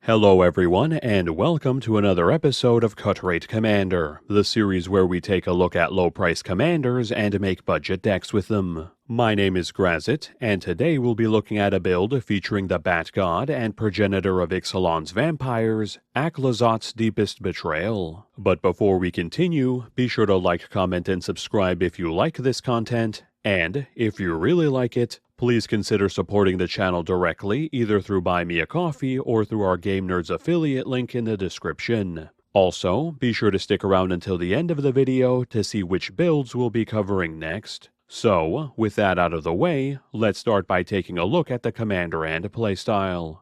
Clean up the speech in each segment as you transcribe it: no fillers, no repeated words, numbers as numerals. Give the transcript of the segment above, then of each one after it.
Hello everyone, and welcome to another episode of Cut Rate Commander, the series where we take a look at low-price commanders and make budget decks with them. My name is Grazzet, and today we'll be looking at a build featuring the Bat God and progenitor of Ixalan's vampires, Aclazotz's Deepest Betrayal. But before we continue, be sure to like, comment, and subscribe if you like this content, and if you really like it, please consider supporting the channel directly, either through Buy Me a Coffee or through our Game Nerds affiliate link in the description. Also, be sure to stick around until the end of the video to see which builds we'll be covering next. So, with that out of the way, let's start by taking a look at the commander and playstyle.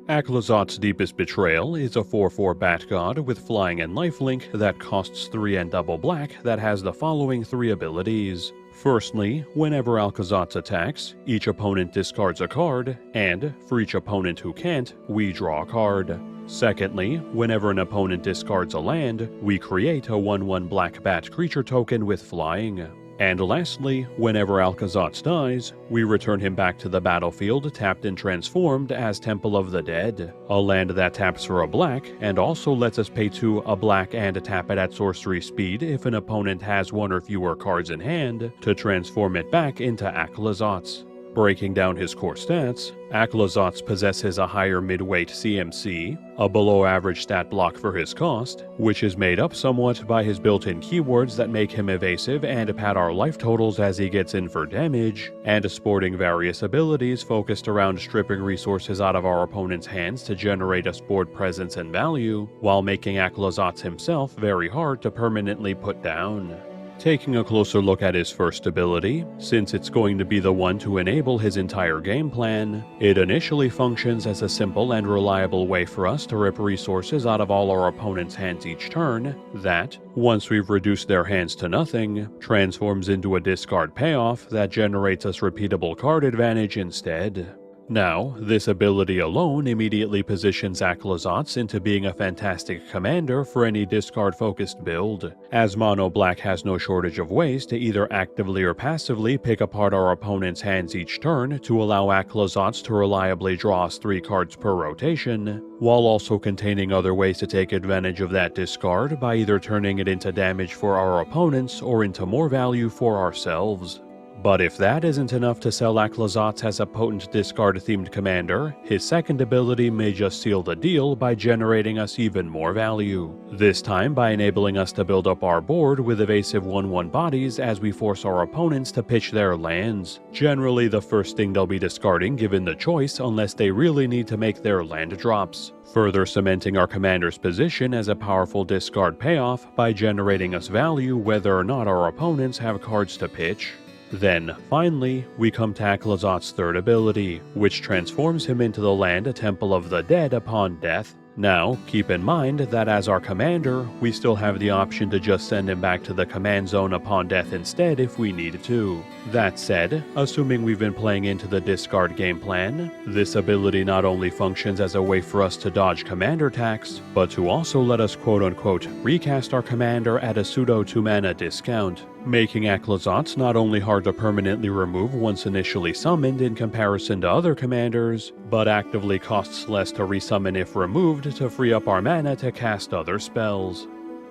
Aclazotz's Deepest Betrayal is a 4/4 Bat God with flying and lifelink that costs 3 and double black that has the following 3 abilities. Firstly, whenever Aclazotz attacks, each opponent discards a card, and for each opponent who can't, we draw a card. Secondly, whenever an opponent discards a land, we create a 1/1 black bat creature token with flying. And lastly, whenever Aclazotz dies, we return him back to the battlefield tapped and transformed as Temple of the Dead, a land that taps for a black and also lets us pay 2 a black and tap it at sorcery speed if an opponent has 1 or fewer cards in hand to transform it back into Aclazotz. Breaking down his core stats, Aclazotz possesses a higher mid-weight CMC, a below-average stat block for his cost, which is made up somewhat by his built-in keywords that make him evasive and pad our life totals as he gets in for damage, and sporting various abilities focused around stripping resources out of our opponent's hands to generate us board presence and value, while making Aclazotz himself very hard to permanently put down. Taking a closer look at his first ability, since it's going to be the one to enable his entire game plan, it initially functions as a simple and reliable way for us to rip resources out of all our opponent's hands each turn, that, once we've reduced their hands to nothing, transforms into a discard payoff that generates us repeatable card advantage instead. Now, this ability alone immediately positions Aclazotz into being a fantastic commander for any discard-focused build, as Mono Black has no shortage of ways to either actively or passively pick apart our opponent's hands each turn to allow Aclazotz to reliably draw us 3 cards per rotation, while also containing other ways to take advantage of that discard by either turning it into damage for our opponents or into more value for ourselves. But if that isn't enough to sell Aclazotz as a potent discard-themed commander, his second ability may just seal the deal by generating us even more value, this time by enabling us to build up our board with evasive 1/1 bodies as we force our opponents to pitch their lands, generally the first thing they'll be discarding given the choice unless they really need to make their land drops, further cementing our commander's position as a powerful discard payoff by generating us value whether or not our opponents have cards to pitch. Then, finally, we come to Aclazotz's third ability, which transforms him into the land Temple of the Dead upon death. Now, keep in mind that as our commander, we still have the option to just send him back to the command zone upon death instead if we need to. That said, assuming we've been playing into the discard game plan, this ability not only functions as a way for us to dodge commander attacks, but to also let us quote-unquote recast our commander at a pseudo 2-mana discount, making Aclazotz not only hard to permanently remove once initially summoned in comparison to other commanders, but actively costs less to resummon if removed to free up our mana to cast other spells.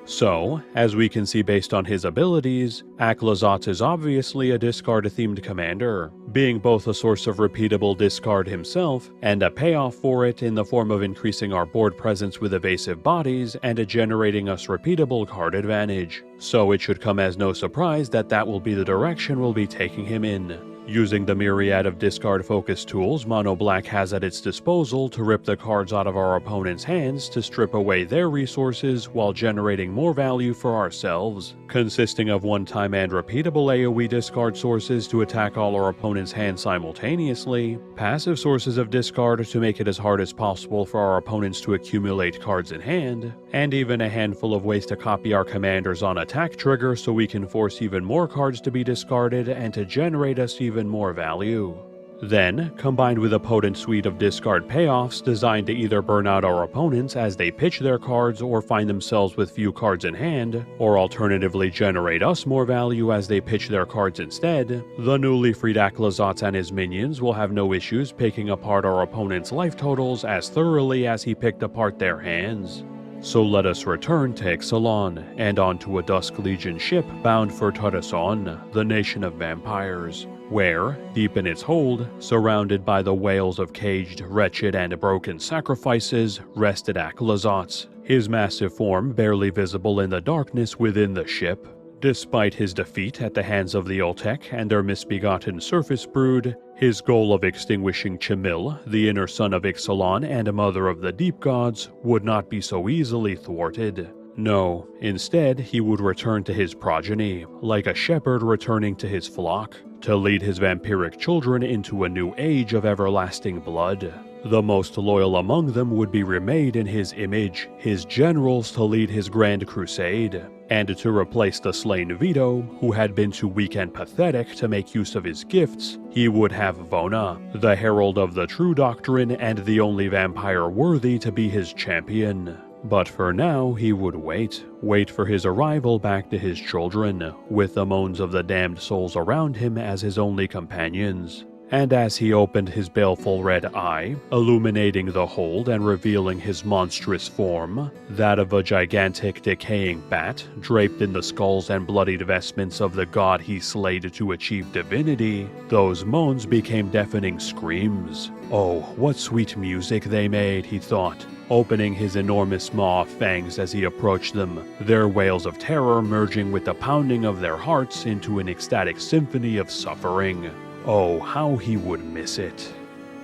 So, as we can see based on his abilities, Aclazotz is obviously a discard-themed commander, being both a source of repeatable discard himself, and a payoff for it in the form of increasing our board presence with evasive bodies and generating us repeatable card advantage. So it should come as no surprise that that will be the direction we'll be taking him in, using the myriad of discard-focused tools Mono Black has at its disposal to rip the cards out of our opponent's hands to strip away their resources while generating more value for ourselves, consisting of one-time and repeatable AoE discard sources to attack all our opponent's hands simultaneously, passive sources of discard to make it as hard as possible for our opponents to accumulate cards in hand, and even a handful of ways to copy our commanders on attack trigger so we can force even more cards to be discarded and to generate us even more value. Then, combined with a potent suite of discard payoffs designed to either burn out our opponents as they pitch their cards or find themselves with few cards in hand, or alternatively generate us more value as they pitch their cards instead, the newly freed Aclazotz and his minions will have no issues picking apart our opponent's life totals as thoroughly as he picked apart their hands. So let us return to Ixalan, and onto a Dusk Legion ship bound for Tarason, the nation of vampires, where, deep in its hold, surrounded by the wails of caged, wretched, and broken sacrifices, rested Aclazotz, his massive form barely visible in the darkness within the ship. Despite his defeat at the hands of the Oltek and their misbegotten surface brood, his goal of extinguishing Chimil, the inner son of Ixalan and mother of the deep gods, would not be so easily thwarted. No, instead he would return to his progeny, like a shepherd returning to his flock, to lead his vampiric children into a new age of everlasting blood. The most loyal among them would be remade in his image, his generals to lead his grand crusade, and to replace the slain Vito, who had been too weak and pathetic to make use of his gifts, he would have Vona, the herald of the true doctrine and the only vampire worthy to be his champion. But for now, he would wait for his arrival back to his children, with the moans of the damned souls around him as his only companions. And as he opened his baleful red eye, illuminating the hold and revealing his monstrous form, that of a gigantic decaying bat, draped in the skulls and bloodied vestments of the god he slayed to achieve divinity, those moans became deafening screams. Oh, what sweet music they made, he thought, opening his enormous maw of fangs as he approached them, their wails of terror merging with the pounding of their hearts into an ecstatic symphony of suffering. Oh, how he would miss it.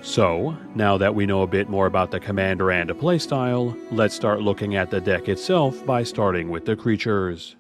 So, now that we know a bit more about the commander and playstyle, let's start looking at the deck itself by starting with the creatures.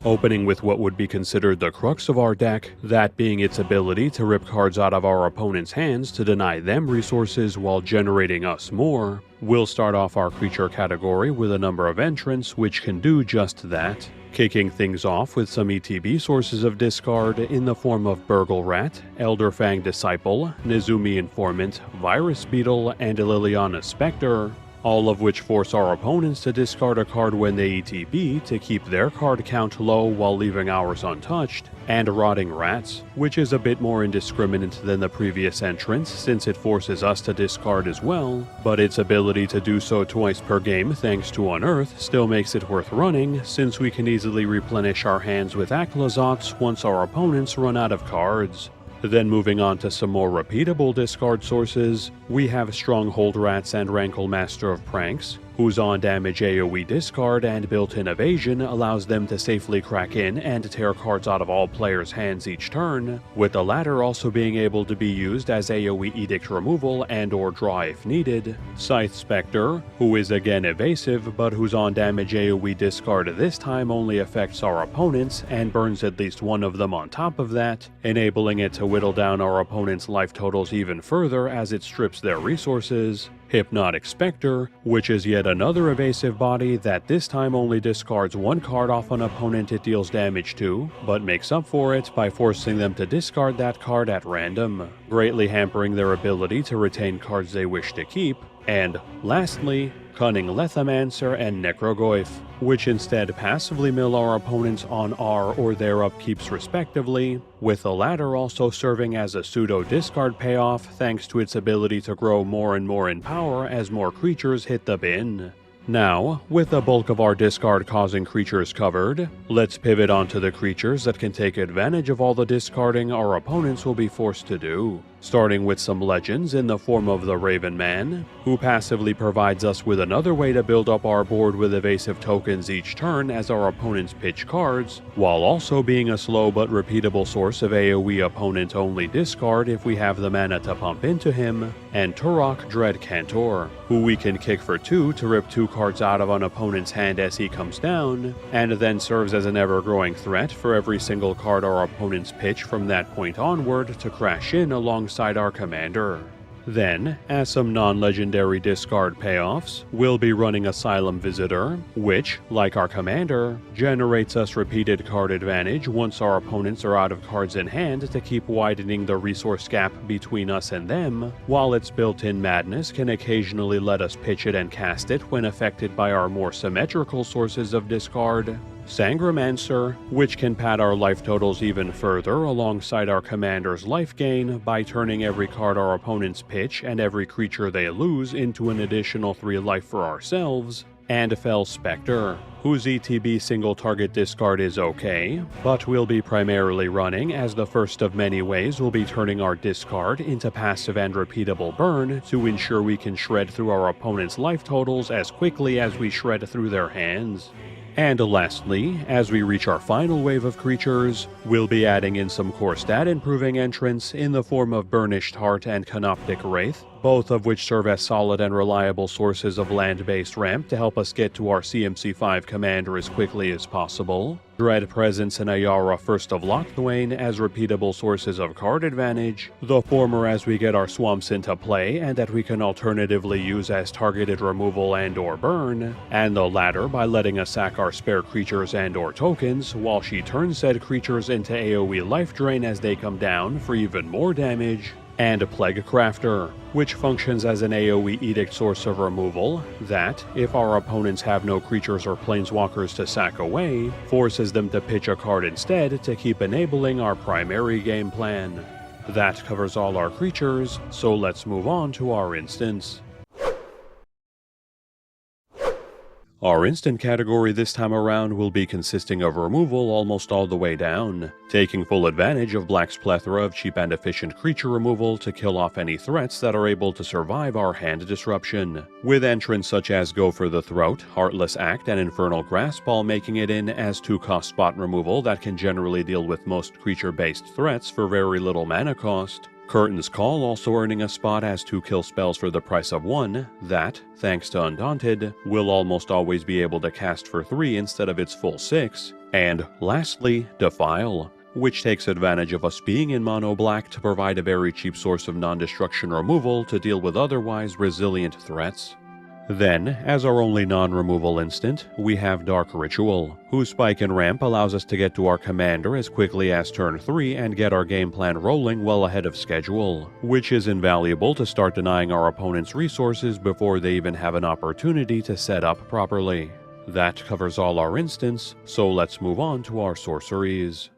Opening with what would be considered the crux of our deck, that being its ability to rip cards out of our opponent's hands to deny them resources while generating us more, we'll start off our creature category with a number of entrants which can do just that. Kicking things off with some ETB sources of discard in the form of Burgle Rat, Elderfang Disciple, Nezumi Informant, Virus Beetle, and Liliana Spectre, all of which force our opponents to discard a card when they ETB to keep their card count low while leaving ours untouched, and Rotting Rats, which is a bit more indiscriminate than the previous entrance since it forces us to discard as well, but its ability to do so twice per game thanks to Unearth still makes it worth running since we can easily replenish our hands with Aclazotz once our opponents run out of cards. Then moving on to some more repeatable discard sources, we have Stronghold Rats and Rankle Master of Pranks, whose on-damage AoE discard and built-in evasion allows them to safely crack in and tear cards out of all players' hands each turn, with the latter also being able to be used as AoE Edict removal and or draw if needed. Scythe Spectre, who is again evasive but whose on-damage AoE discard this time only affects our opponents and burns at least one of them on top of that, enabling it to whittle down our opponent's life totals even further as it strips their resources. Hypnotic Spectre, which is yet another evasive body that this time only discards one card off an opponent it deals damage to, but makes up for it by forcing them to discard that card at random, greatly hampering their ability to retain cards they wish to keep. And lastly, Cunning Lethamancer and Necrogoyf, which instead passively mill our opponents on our or their upkeeps respectively, with the latter also serving as a pseudo-discard payoff thanks to its ability to grow more and more in power as more creatures hit the bin. Now, with the bulk of our discard-causing creatures covered, let's pivot onto the creatures that can take advantage of all the discarding our opponents will be forced to do. Starting with some legends in the form of the Raven Man, who passively provides us with another way to build up our board with evasive tokens each turn as our opponents pitch cards, while also being a slow but repeatable source of AoE opponent-only discard if we have the mana to pump into him, and Turok Dread Cantor, who we can kick for 2 to rip 2 cards out of an opponent's hand as he comes down, and then serves as an ever-growing threat for every single card our opponents pitch from that point onward to crash in alongside our commander. Then, as some non-legendary discard payoffs, we'll be running Asylum Visitor, which, like our commander, generates us repeated card advantage once our opponents are out of cards in hand to keep widening the resource gap between us and them, while its built-in madness can occasionally let us pitch it and cast it when affected by our more symmetrical sources of discard. Sangromancer, which can pad our life totals even further alongside our commander's life gain by turning every card our opponents pitch and every creature they lose into an additional 3 life for ourselves, and Fell Spectre, whose ETB single target discard is okay, but we'll be primarily running as the first of many ways we'll be turning our discard into passive and repeatable burn to ensure we can shred through our opponent's life totals as quickly as we shred through their hands. And lastly, as we reach our final wave of creatures, we'll be adding in some core stat improving entrants in the form of Burnished Heart and Canoptic Wraith, both of which serve as solid and reliable sources of land-based ramp to help us get to our CMC5 commander as quickly as possible. Dread Presence and Ayara First of Locthwain as repeatable sources of card advantage, the former as we get our swamps into play and that we can alternatively use as targeted removal and or burn, and the latter by letting us sack our spare creatures and or tokens while she turns said creatures into AoE life drain as they come down for even more damage. And Plague Crafter, which functions as an AoE edict source of removal that, if our opponents have no creatures or planeswalkers to sack away, forces them to pitch a card instead to keep enabling our primary game plan. That covers all our creatures, so let's move on to our instance. Our instant category this time around will be consisting of removal almost all the way down, taking full advantage of Black's plethora of cheap and efficient creature removal to kill off any threats that are able to survive our hand disruption, with entrants such as Go for the Throat, Heartless Act, and Infernal Grasp all making it in as 2-cost spot removal that can generally deal with most creature-based threats for very little mana cost. Curtain's Call also earning a spot as 2 kill spells for the price of 1 that, thanks to Undaunted, will almost always be able to cast for 3 instead of its full 6. And lastly, Defile, which takes advantage of us being in mono black to provide a very cheap source of non-destruction removal to deal with otherwise resilient threats. Then, as our only non-removal instant, we have Dark Ritual, whose spike and ramp allows us to get to our commander as quickly as turn 3 and get our game plan rolling well ahead of schedule, which is invaluable to start denying our opponents resources before they even have an opportunity to set up properly. That covers all our instants, so let's move on to our sorceries.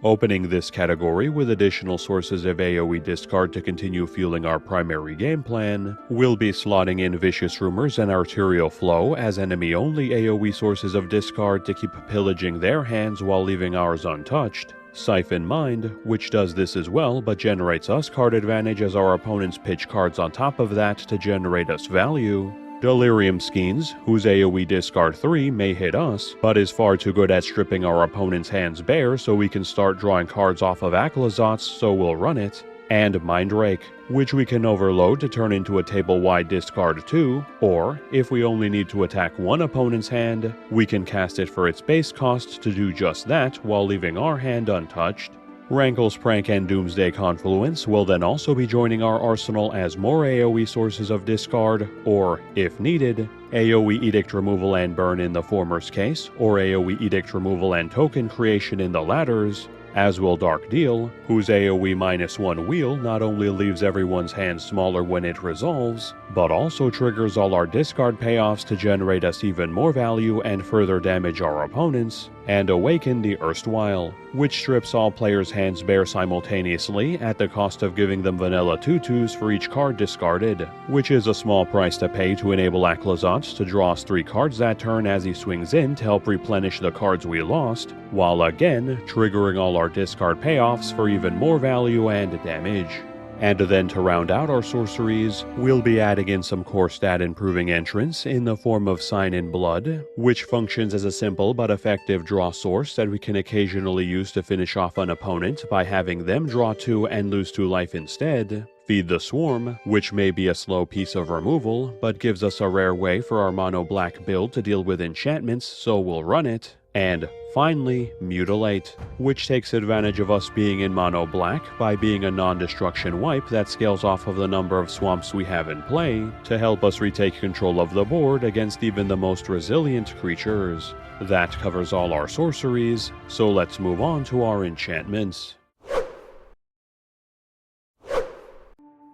Opening this category with additional sources of AoE discard to continue fueling our primary game plan, we'll be slotting in Vicious Rumors and Arterial Flow as enemy-only AoE sources of discard to keep pillaging their hands while leaving ours untouched. Siphon Mind, which does this as well but generates us card advantage as our opponents pitch cards on top of that to generate us value. Delirium Skeins, whose AoE discard 3 may hit us, but is far too good at stripping our opponent's hands bare so we can start drawing cards off of Aclazotz, so we'll run it. And Mindrake, which we can overload to turn into a table-wide discard 2, or, if we only need to attack one opponent's hand, we can cast it for its base cost to do just that while leaving our hand untouched. Rankle's Prank and Doomsday Confluence will then also be joining our arsenal as more AoE sources of discard, or, if needed, AoE Edict Removal and Burn in the former's case, or AoE Edict Removal and Token Creation in the latter's, as will Dark Deal, whose AoE -1 wheel not only leaves everyone's hand smaller when it resolves, but also triggers all our discard payoffs to generate us even more value and further damage our opponents, and Awaken the Erstwhile, which strips all players' hands bare simultaneously at the cost of giving them vanilla 2/2s for each card discarded, which is a small price to pay to enable Aclazotz to draw us 3 cards that turn as he swings in to help replenish the cards we lost, while again triggering all our discard payoffs for even more value and damage. And then to round out our sorceries, we'll be adding in some core stat improving entrants in the form of Sign in Blood, which functions as a simple but effective draw source that we can occasionally use to finish off an opponent by having them draw 2 and lose 2 life instead. Feed the Swarm, which may be a slow piece of removal, but gives us a rare way for our mono black build to deal with enchantments, so we'll run it. And Finally, Mutilate, which takes advantage of us being in mono black by being a non-destruction wipe that scales off of the number of swamps we have in play to help us retake control of the board against even the most resilient creatures. That covers all our sorceries, so let's move on to our enchantments.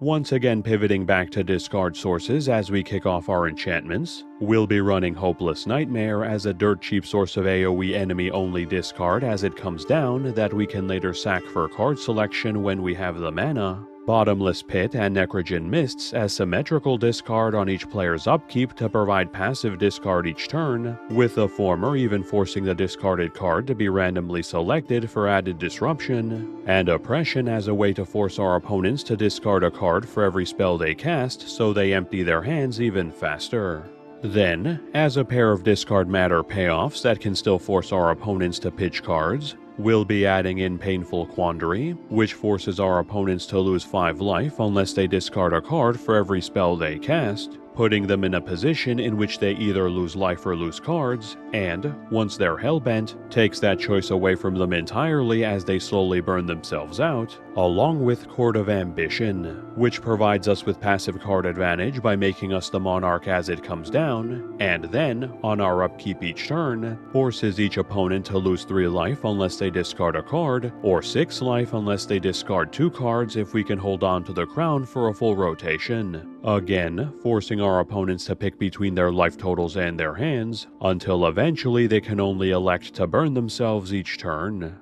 Once again pivoting back to discard sources as we kick off our enchantments, we'll be running Hopeless Nightmare as a dirt cheap source of AoE enemy only discard as it comes down that we can later sack for card selection when we have the mana. Bottomless Pit and Necrogen Mists as symmetrical discard on each player's upkeep to provide passive discard each turn, with the former even forcing the discarded card to be randomly selected for added disruption, and Oppression as a way to force our opponents to discard a card for every spell they cast so they empty their hands even faster. Then, as a pair of discard matter payoffs that can still force our opponents to pitch cards, we'll be adding in Painful Quandary, which forces our opponents to lose 5 life unless they discard a card for every spell they cast, putting them in a position in which they either lose life or lose cards, and, once they're hellbent, takes that choice away from them entirely as they slowly burn themselves out, along with Court of Ambition, which provides us with passive card advantage by making us the monarch as it comes down, and then, on our upkeep each turn, forces each opponent to lose 3 life unless they discard a card, or 6 life unless they discard 2 cards if we can hold on to the crown for a full rotation. Again, forcing our opponents to pick between their life totals and their hands, until eventually they can only elect to burn themselves each turn.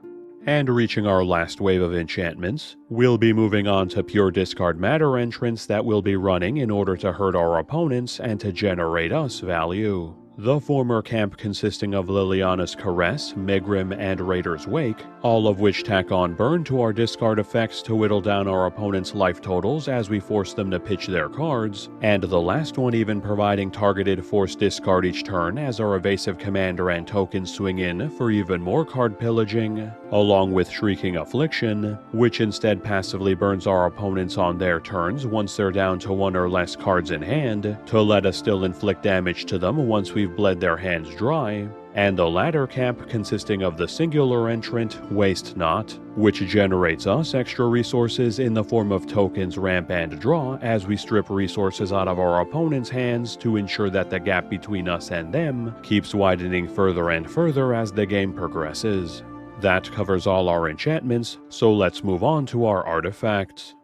And reaching our last wave of enchantments, we'll be moving on to pure discard matter entrants that we'll be running in order to hurt our opponents and to generate us value. The former camp consisting of Liliana's Caress, Megrim, and Raider's Wake, all of which tack on burn to our discard effects to whittle down our opponent's life totals as we force them to pitch their cards, and the last one even providing targeted force discard each turn as our evasive commander and tokens swing in for even more card pillaging, along with Shrieking Affliction, which instead passively burns our opponents on their turns once they're down to 1 or less cards in hand, to let us still inflict damage to them once we've bled their hands dry, and the latter camp consisting of the singular entrant, Waste Not, which generates us extra resources in the form of tokens, ramp, and draw as we strip resources out of our opponent's hands to ensure that the gap between us and them keeps widening further and further as the game progresses. That covers all our enchantments, so let's move on to our artifacts.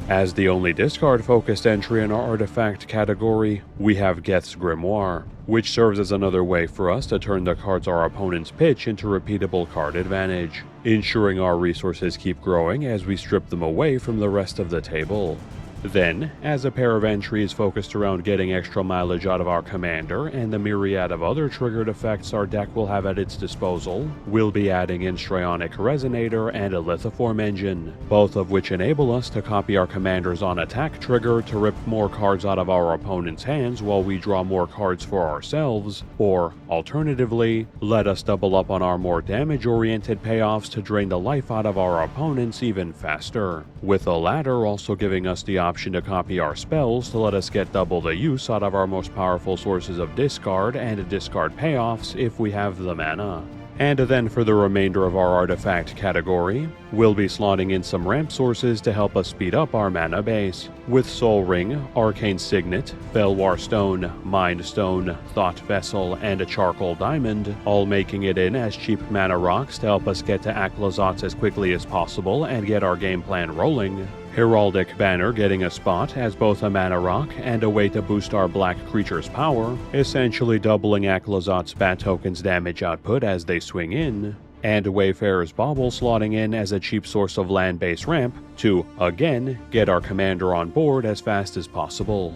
As the only discard-focused entry in our artifact category, we have Geth's Grimoire, which serves as another way for us to turn the cards our opponents pitch into repeatable card advantage, ensuring our resources keep growing as we strip them away from the rest of the table. Then, as a pair of entries focused around getting extra mileage out of our commander and the myriad of other triggered effects our deck will have at its disposal, we'll be adding in Strionic Resonator and a Lithoform Engine, both of which enable us to copy our commander's on-attack trigger to rip more cards out of our opponent's hands while we draw more cards for ourselves, or, alternatively, let us double up on our more damage-oriented payoffs to drain the life out of our opponents even faster, with the latter also giving us the option to copy our spells to let us get double the use out of our most powerful sources of discard and discard payoffs if we have the mana. And then for the remainder of our artifact category, we'll be slotting in some ramp sources to help us speed up our mana base, with Soul Ring, Arcane Signet, Belwar Stone, Mind Stone, Thought Vessel, and a Charcoal Diamond, all making it in as cheap mana rocks to help us get to Aclazotz as quickly as possible and get our game plan rolling. Heraldic Banner getting a spot as both a mana rock and a way to boost our black creature's power, essentially doubling Aclazotz's bat token's damage output as they swing in, and Wayfarer's Bauble slotting in as a cheap source of land-based ramp to, again, get our commander on board as fast as possible.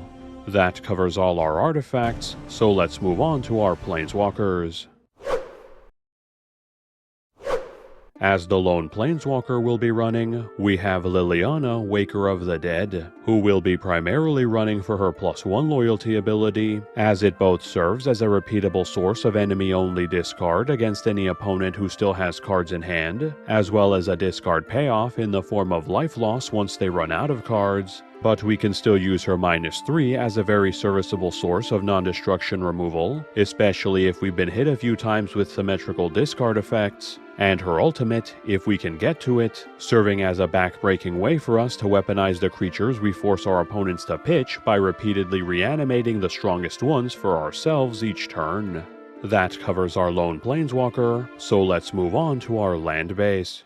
That covers all our artifacts, so let's move on to our Planeswalkers. As the lone Planeswalker we'll be running, we have Liliana, Waker of the Dead, who will be primarily running for her +1 loyalty ability, as it both serves as a repeatable source of enemy-only discard against any opponent who still has cards in hand, as well as a discard payoff in the form of life loss once they run out of cards, but we can still use her -3 as a very serviceable source of non-destruction removal, especially if we've been hit a few times with symmetrical discard effects, and her ultimate, if we can get to it, serving as a back-breaking way for us to weaponize the creatures we force our opponents to pitch by repeatedly reanimating the strongest ones for ourselves each turn. That covers our lone Planeswalker, so let's move on to our land base.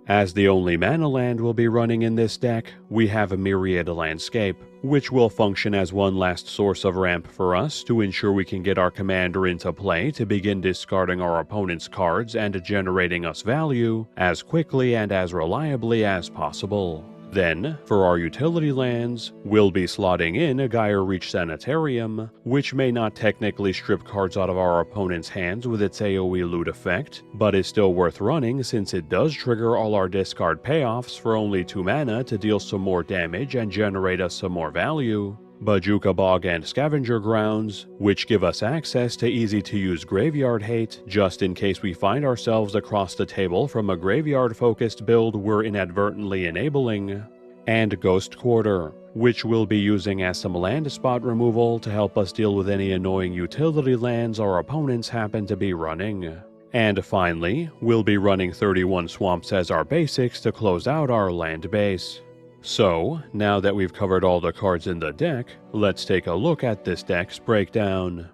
As the only mana land we'll be running in this deck, we have a Myriad Landscape, which will function as one last source of ramp for us to ensure we can get our commander into play to begin discarding our opponent's cards and generating us value as quickly and as reliably as possible. Then, for our utility lands, we'll be slotting in a Gaia Reach Sanitarium, which may not technically strip cards out of our opponent's hands with its AoE loot effect, but is still worth running since it does trigger all our discard payoffs for only 2 mana to deal some more damage and generate us some more value. Bojuka Bog and Scavenger Grounds, which give us access to easy-to-use Graveyard Hate, just in case we find ourselves across the table from a graveyard-focused build we're inadvertently enabling, and Ghost Quarter, which we'll be using as some land spot removal to help us deal with any annoying utility lands our opponents happen to be running. And finally, we'll be running 31 Swamps as our basics to close out our land base. So, now that we've covered all the cards in the deck, let's take a look at this deck's breakdown.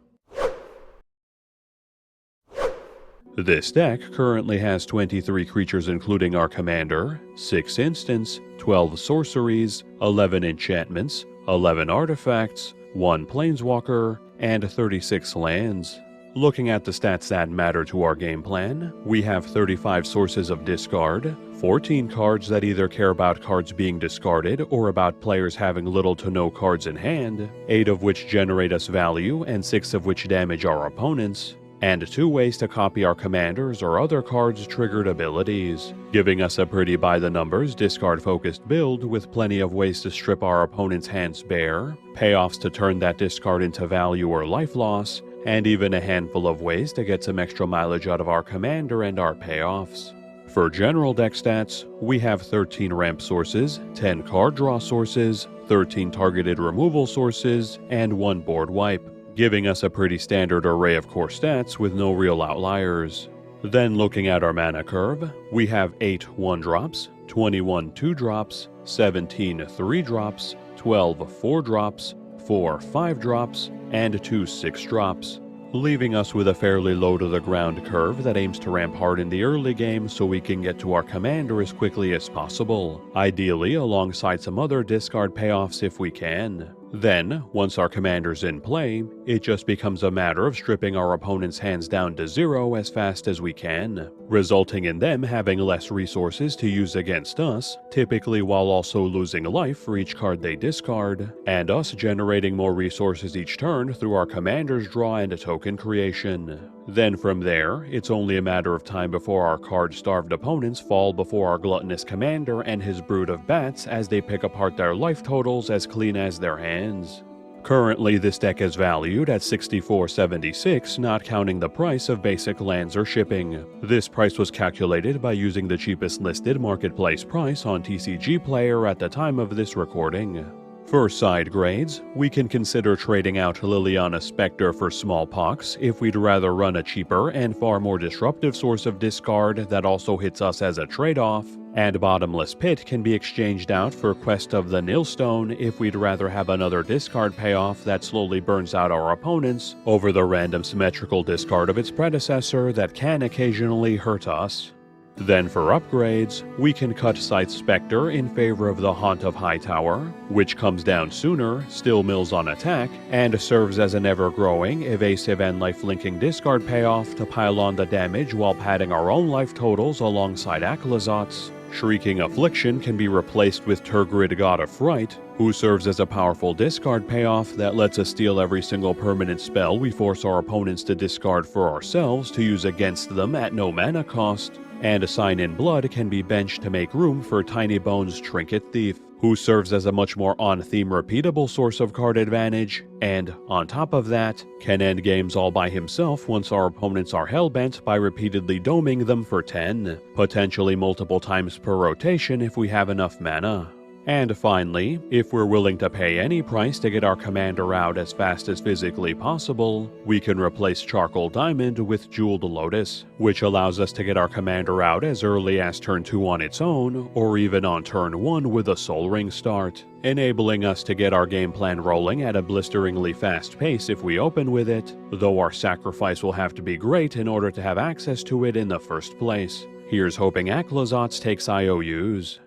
This deck currently has 23 creatures including our commander, 6 instants, 12 sorceries, 11 enchantments, 11 artifacts, 1 planeswalker, and 36 lands. Looking at the stats that matter to our game plan, we have 35 sources of discard, 14 cards that either care about cards being discarded or about players having little to no cards in hand, 8 of which generate us value and 6 of which damage our opponents, and 2 ways to copy our commanders or other cards' triggered abilities, giving us a pretty by-the-numbers discard-focused build with plenty of ways to strip our opponent's hands bare, payoffs to turn that discard into value or life loss, and even a handful of ways to get some extra mileage out of our commander and our payoffs. For general deck stats, we have 13 ramp sources, 10 card draw sources, 13 targeted removal sources, and 1 board wipe, giving us a pretty standard array of core stats with no real outliers. Then looking at our mana curve, we have 8 1-drops, 21 2-drops, 17 3-drops, 12 4-drops, 4 5-drops, and 2 6-drops, leaving us with a fairly low-to-the-ground curve that aims to ramp hard in the early game so we can get to our commander as quickly as possible, ideally alongside some other discard payoffs if we can. Then, once our commander's in play, it just becomes a matter of stripping our opponent's hands down to 0 as fast as we can, resulting in them having less resources to use against us, typically while also losing life for each card they discard, and us generating more resources each turn through our commander's draw and token creation. Then from there, it's only a matter of time before our card-starved opponents fall before our gluttonous commander and his brood of bats as they pick apart their life totals as clean as their hands. Currently, this deck is valued at $64.76, not counting the price of basic lands or shipping. This price was calculated by using the cheapest listed marketplace price on TCG Player at the time of this recording. For side grades, we can consider trading out Liliana Spectre for Smallpox if we'd rather run a cheaper and far more disruptive source of discard that also hits us as a trade-off, and Bottomless Pit can be exchanged out for Quest of the Nilstone if we'd rather have another discard payoff that slowly burns out our opponents over the random symmetrical discard of its predecessor that can occasionally hurt us. Then for upgrades, we can cut Scythe Spectre in favor of the Haunt of Hightower, which comes down sooner, still mills on attack, and serves as an ever-growing, evasive and life-linking discard payoff to pile on the damage while padding our own life totals alongside Aclazotz, Shrieking Affliction can be replaced with Tergrid God of Fright, who serves as a powerful discard payoff that lets us steal every single permanent spell we force our opponents to discard for ourselves to use against them at no mana cost. And Sign in Blood can be benched to make room for Tiny Bones Trinket Thief, who serves as a much more on-theme repeatable source of card advantage, and, on top of that, can end games all by himself once our opponents are hellbent by repeatedly doming them for 10, potentially multiple times per rotation if we have enough mana. And finally, if we're willing to pay any price to get our commander out as fast as physically possible, we can replace Charcoal Diamond with Jeweled Lotus, which allows us to get our commander out as early as turn 2 on its own, or even on turn 1 with a Soul Ring start, enabling us to get our game plan rolling at a blisteringly fast pace if we open with it, though our sacrifice will have to be great in order to have access to it in the first place. Here's hoping Aclazotz takes IOUs.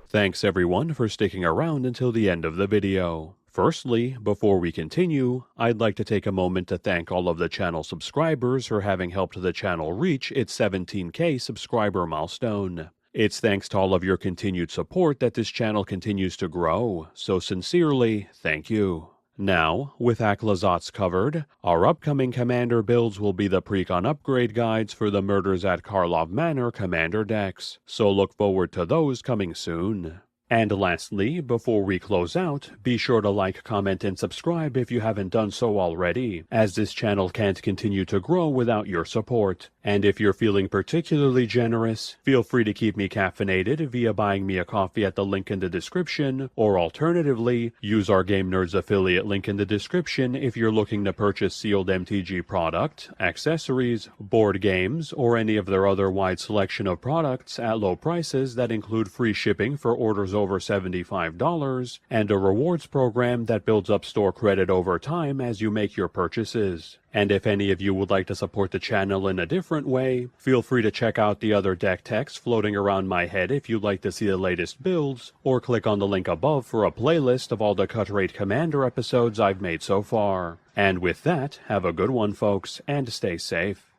Thanks everyone for sticking around until the end of the video. Firstly, before we continue, I'd like to take a moment to thank all of the channel subscribers for having helped the channel reach its 17K subscriber milestone. It's thanks to all of your continued support that this channel continues to grow, so sincerely, thank you. Now, with Aclazotz covered, our upcoming commander builds will be the precon upgrade guides for the Murders at Karlov Manor commander decks, so look forward to those coming soon. And lastly, before we close out, be sure to like, comment, and subscribe if you haven't done so already, as this channel can't continue to grow without your support. And if you're feeling particularly generous, feel free to keep me caffeinated via buying me a coffee at the link in the description, or alternatively, use our Game Nerds affiliate link in the description if you're looking to purchase sealed MTG product, accessories, board games, or any of their other wide selection of products at low prices that include free shipping for orders over $75, and a rewards program that builds up store credit over time as you make your purchases. And if any of you would like to support the channel in a different way, feel free to check out the other deck techs floating around my head if you'd like to see the latest builds, or click on the link above for a playlist of all the Cut Rate Commander episodes I've made so far. And with that, have a good one folks, and stay safe.